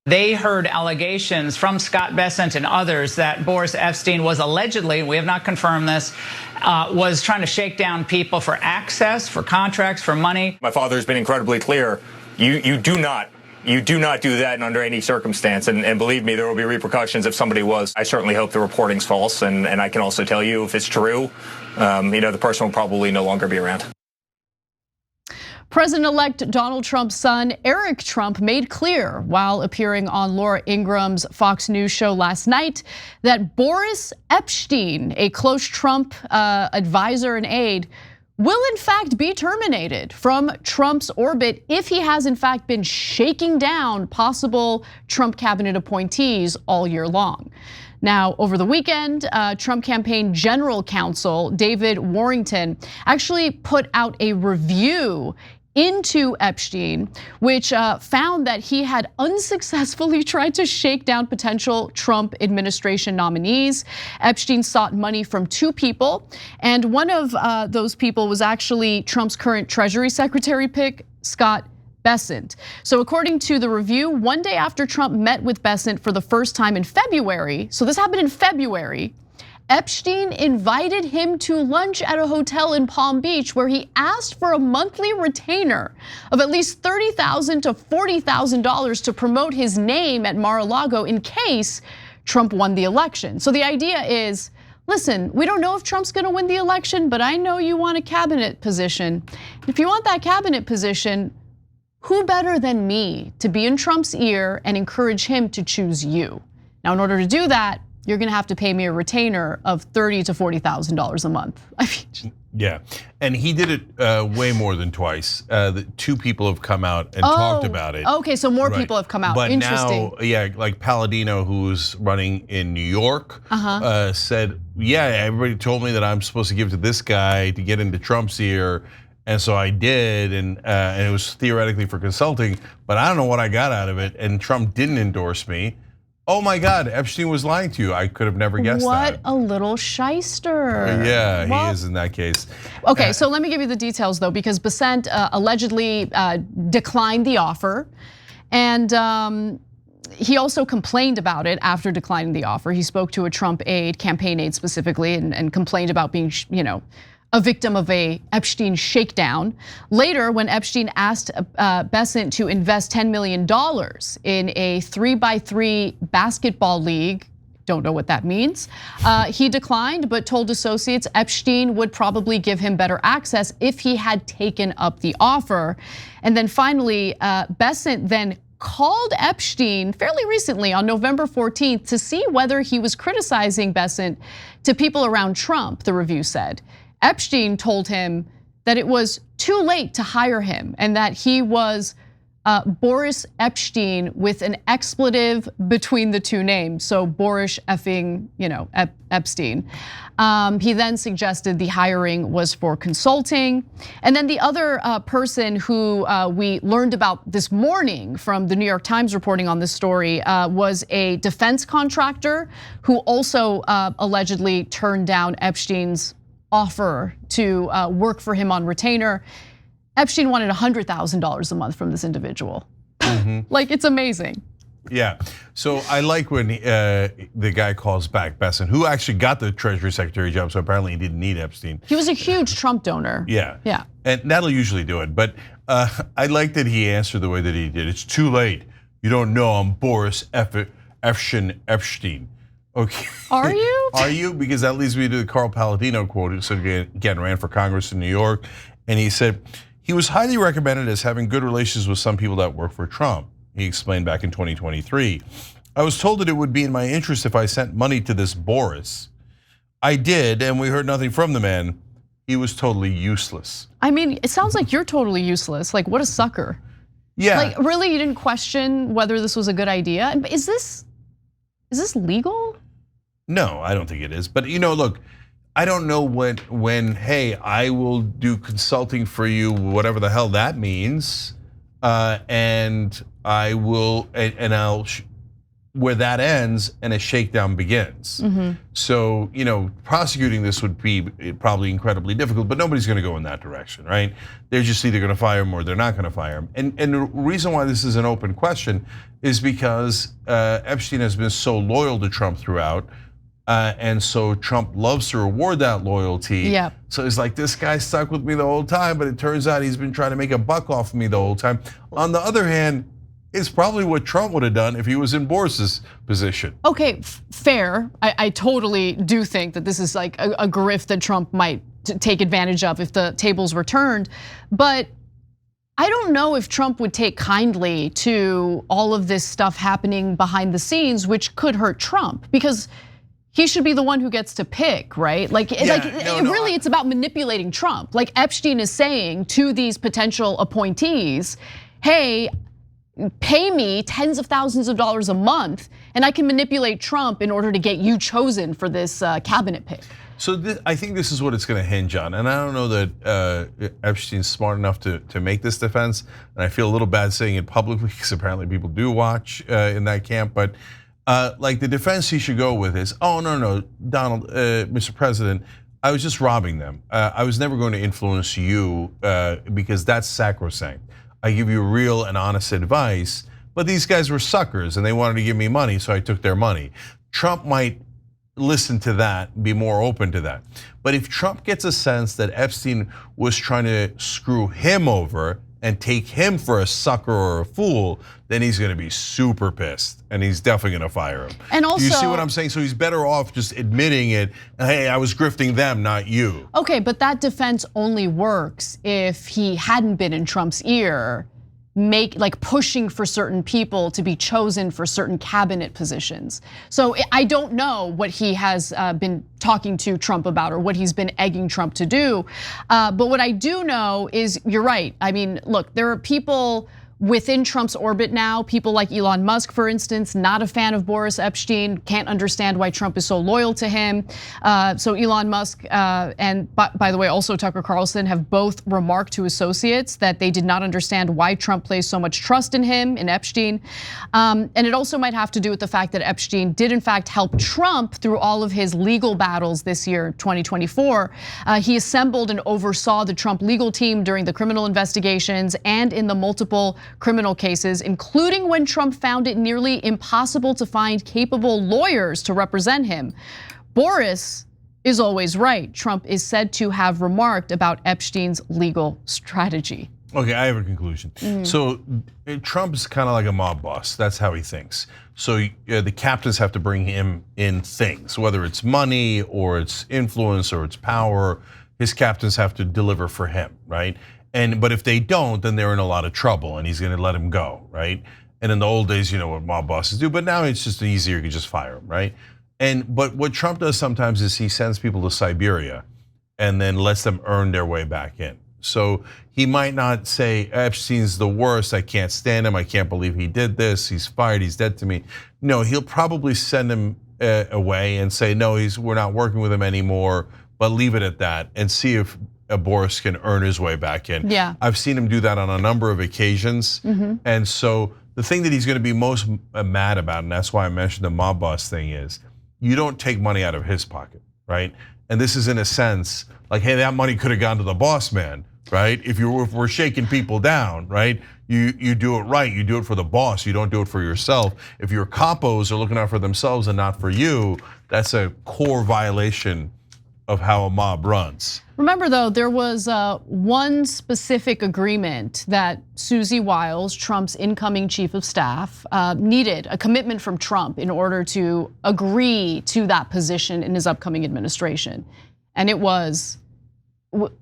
They heard allegations from Scott Bessent and others that Boris Epshteyn was allegedly, we have not confirmed this, was trying to shake down people for access, for contracts, for money. My father has been incredibly clear. You do not do that under any circumstance. And believe me, there will be repercussions if somebody was. I certainly hope the reporting's false. And I can also tell you if it's true, the person will probably no longer be around. President-elect Donald Trump's son, Eric Trump, made clear while appearing on Laura Ingraham's Fox News show last night that Boris Epshteyn, a close Trump advisor and aide, will in fact be terminated from Trump's orbit if he has in fact been shaking down possible Trump cabinet appointees all year long. Now, over the weekend, Trump campaign general counsel David Warrington actually put out a review into Epstein, which found that he had unsuccessfully tried to shake down potential Trump administration nominees. Epstein sought money from two people, and one of those people was actually Trump's current Treasury Secretary pick, Scott Bessent. So according to the review, one day after Trump met with Bessent for the first time in February, so this happened in February, Epstein invited him to lunch at a hotel in Palm Beach where he asked for a monthly retainer of at least $30,000 to $40,000 to promote his name at Mar-a-Lago in case Trump won the election. So the idea is, listen, we don't know if Trump's gonna win the election, but I know you want a cabinet position. If you want that cabinet position, who better than me to be in Trump's ear and encourage him to choose you? Now, in order to do that, you're gonna have to pay me a retainer of $30,000 to $40,000 a month. Yeah, and he did it way more than twice. The two people have come out and talked about it. Okay, so more people have come out. But interesting. Now, yeah, like Palladino, who's running in New York, said, yeah, everybody told me that I'm supposed to give to this guy to get into Trump's ear. And so I did, and it was theoretically for consulting, but I don't know what I got out of it. And Trump didn't endorse me. Oh my God, Epstein was lying to you. I could have never guessed that. What a little shyster. Yeah, he is in that case. Okay, so let me give you the details though, because Bessent allegedly declined the offer, and he also complained about it after declining the offer. He spoke to a Trump aide, campaign aide specifically, and complained about being, a victim of a Epstein shakedown. Later, when Epstein asked Bessent to invest $10 million in a 3x3 basketball league, don't know what that means, he declined, but told associates Epstein would probably give him better access if he had taken up the offer. And then finally, Bessent then called Epstein fairly recently on November 14th to see whether he was criticizing Bessent to people around Trump, the review said. Epstein told him that it was too late to hire him and that he was Boris Epshteyn with an expletive between the two names. So Boris effing, Epstein. He then suggested the hiring was for consulting. And then the other person who we learned about this morning from the New York Times reporting on this story was a defense contractor who also allegedly turned down Epstein's offer to work for him on retainer. Epstein wanted $100,000 a month from this individual. Like, it's amazing. Yeah, so I like when the guy calls back Bessent, who actually got the Treasury Secretary job, so apparently he didn't need Epstein. He was a huge Trump donor. Yeah, and that'll usually do it. But I like that he answered the way that he did. It's too late. You don't know I'm Boris Epshteyn. Okay. Are you? Are you? Because that leads me to the Carl Palladino quote. He said again, ran for Congress in New York, and he said he was highly recommended as having good relations with some people that work for Trump. He explained back in 2023. I was told that it would be in my interest if I sent money to this Boris. I did, and we heard nothing from the man. He was totally useless. I mean, it sounds like you're totally useless. Like, what a sucker. Yeah. Like, really, you didn't question whether this was a good idea? Is this legal? No, I don't think it is. But look, I don't know when hey, I will do consulting for you, whatever the hell that means, and I will, and I'll where that ends and a shakedown begins. So, prosecuting this would be probably incredibly difficult, but nobody's gonna go in that direction, right? They're just either gonna fire him or they're not gonna fire him. And the reason why this is an open question is because Epstein has been so loyal to Trump throughout, and so Trump loves to reward that loyalty. Yeah. So it's like, this guy stuck with me the whole time, but it turns out he's been trying to make a buck off of me the whole time. On the other hand, it's probably what Trump would have done if he was in Boris's position. Okay, fair. I totally do think that this is like a grift that Trump might take advantage of if the tables were turned. But I don't know if Trump would take kindly to all of this stuff happening behind the scenes, which could hurt Trump, because he should be the one who gets to pick, right? It's about manipulating Trump. Like Epstein is saying to these potential appointees, hey, pay me tens of thousands of dollars a month and I can manipulate Trump in order to get you chosen for this cabinet pick. So I think this is what it's gonna hinge on. And I don't know that Epstein's smart enough to make this defense. And I feel a little bad saying it publicly because apparently people do watch in that camp. But like the defense he should go with is, oh, no, Donald, Mr. President, I was just robbing them. I was never going to influence you because that's sacrosanct. I give you real and honest advice, but these guys were suckers and they wanted to give me money, so I took their money. Trump might listen to that, be more open to that. But if Trump gets a sense that Epstein was trying to screw him over and take him for a sucker or a fool, then he's gonna be super pissed and he's definitely gonna fire him. And also, do you see what I'm saying? So he's better off just admitting it, hey, I was grifting them, not you. Okay, but that defense only works if he hadn't been in Trump's ear, pushing for certain people to be chosen for certain cabinet positions. So I don't know what he has been talking to Trump about or what he's been egging Trump to do. But what I do know is you're right. I mean, look, there are people within Trump's orbit now, people like Elon Musk, for instance, not a fan of Boris Epshteyn, can't understand why Trump is so loyal to him. So Elon Musk and by the way, also Tucker Carlson have both remarked to associates that they did not understand why Trump placed so much trust in him, in Epstein. And it also might have to do with the fact that Epstein did in fact help Trump through all of his legal battles this year, 2024. He assembled and oversaw the Trump legal team during the criminal investigations and in the multiple criminal cases, including when Trump found it nearly impossible to find capable lawyers to represent him. Boris is always right. Trump is said to have remarked about Epstein's legal strategy. Okay, I have a conclusion. So Trump's kind of like a mob boss. That's how he thinks. So the captains have to bring him in things, whether it's money or it's influence or it's power. His captains have to deliver for him, right? But if they don't, then they're in a lot of trouble and he's gonna let him go, right? And in the old days, you know what mob bosses do, but now it's just easier, you can just fire him, right? But what Trump does sometimes is he sends people to Siberia and then lets them earn their way back in. So he might not say Epstein's the worst, I can't stand him, I can't believe he did this, he's fired, he's dead to me. No, he'll probably send him away and say, no, we're not working with him anymore, but leave it at that and see if Boris can earn his way back in. Yeah. I've seen him do that on a number of occasions. And so the thing that he's gonna be most mad about, and that's why I mentioned the mob boss thing, is you don't take money out of his pocket, right? And this is in a sense, like, hey, that money could have gone to the boss man, right? If we're shaking people down, right? You do it right, you do it for the boss, you don't do it for yourself. If your capos are looking out for themselves and not for you, that's a core violation of how a mob runs. Remember though, there was one specific agreement that Susie Wiles, Trump's incoming chief of staff, needed a commitment from Trump in order to agree to that position in his upcoming administration. And it was,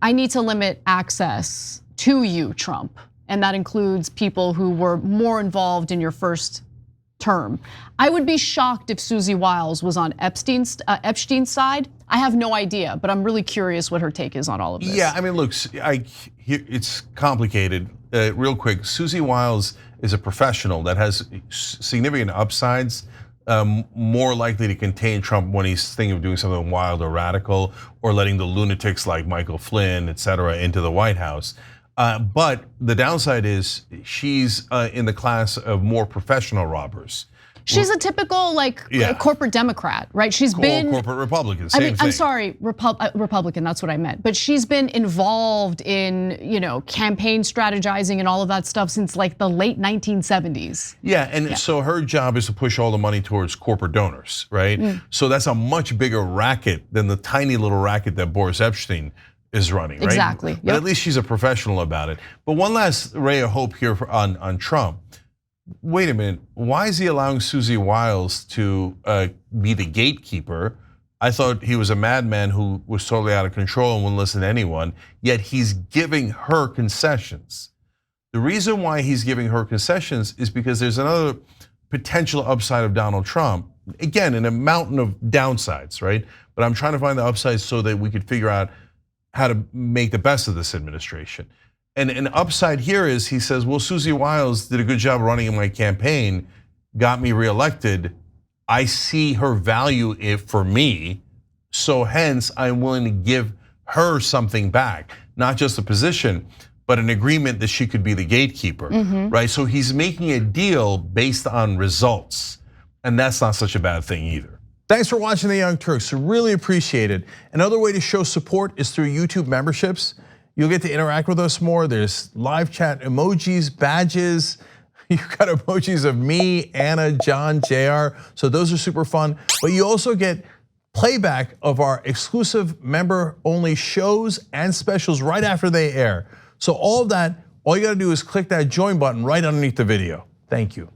I need to limit access to you, Trump. And that includes people who were more involved in your first term. I would be shocked if Susie Wiles was on Epstein's side. I have no idea, but I'm really curious what her take is on all of this. Yeah, I mean, look, it's complicated. Real quick, Susie Wiles is a professional that has significant upsides, more likely to contain Trump when he's thinking of doing something wild or radical, or letting the lunatics like Michael Flynn, et cetera, into the White House. But the downside is she's in the class of more professional robbers. She's a typical corporate Democrat, right? She's been corporate Republican. I'm sorry, Republican. That's what I meant. But she's been involved in campaign strategizing and all of that stuff since like the late 1970s. Yeah, and so her job is to push all the money towards corporate donors, right? So that's a much bigger racket than the tiny little racket that Boris Epshteyn is running, right? Exactly. Yep. But at least she's a professional about it. But one last ray of hope here on Trump. Wait a minute, why is he allowing Susie Wiles to be the gatekeeper? I thought he was a madman who was totally out of control and wouldn't listen to anyone, yet he's giving her concessions. The reason why he's giving her concessions is because there's another potential upside of Donald Trump. Again, in a mountain of downsides, right? But I'm trying to find the upsides so that we could figure out how to make the best of this administration. And an upside here is he says, well, Susie Wiles did a good job running in my campaign, got me reelected. I see her value for me, so hence I'm willing to give her something back, not just a position, but an agreement that she could be the gatekeeper, right? So he's making a deal based on results, and that's not such a bad thing either. Thanks for watching The Young Turks, really appreciate it. Another way to show support is through YouTube memberships. You'll get to interact with us more. There's live chat emojis, badges. You've got emojis of me, Anna, John, JR. So those are super fun. But you also get playback of our exclusive member-only shows and specials right after they air. So all of that, all you gotta do is click that join button right underneath the video. Thank you.